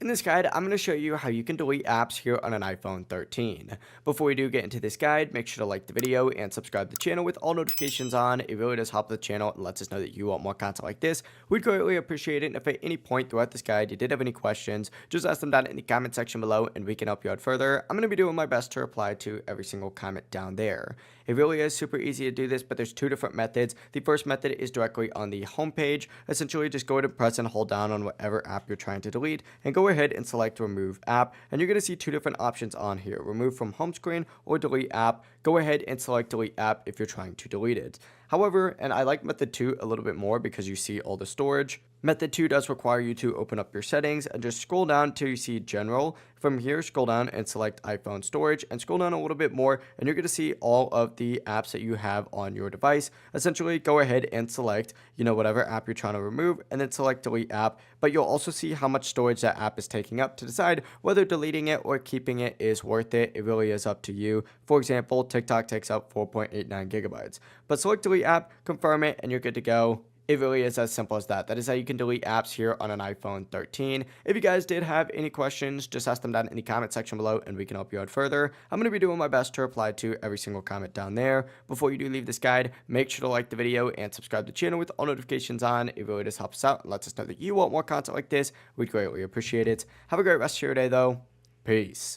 In this guide, I'm going to show you how you can delete apps here on an iPhone 13. Before we do get into this guide, make sure to like the video and subscribe to the channel with all notifications on. It really does help the channel and lets us know that you want more content like this. We'd greatly appreciate it. And if at any point throughout this guide you did have any questions, just ask them down in the comment section below and we can help you out further. I'm going to be doing my best to reply to every single comment down there. It really is super easy to do this, but there's two different methods. The first method is directly on the home page. Essentially, just go ahead and press and hold down on whatever app you're trying to delete and go ahead and select remove app. And you're going to see two different options on here: remove from home screen or delete app. Go ahead and select delete app if you're trying to delete it. However, and I like method 2 a little bit more because you see all the storage. Method 2 does require you to open up your settings and just scroll down till you see general. From here, scroll down and select iPhone storage and scroll down a little bit more and you're going to see all of the apps that you have on your device. Essentially, go ahead and select, whatever app you're trying to remove and then select delete app. But you'll also see how much storage that app is taking up to decide whether deleting it or keeping it is worth it. It really is up to you. For example, TikTok takes up 4.89 gigabytes. But select delete app, confirm it, and you're good to go. It really is as simple as that. That is how you can delete apps here on an iPhone 13. If you guys did have any questions, just ask them down in the comment section below and we can help you out further. I'm going to be doing my best to reply to every single comment down there. Before you do leave this guide, make sure to like the video and subscribe to the channel with all notifications on. It really does help us out and lets us know that you want more content like this. We'd greatly appreciate it. Have a great rest of your day though. Peace.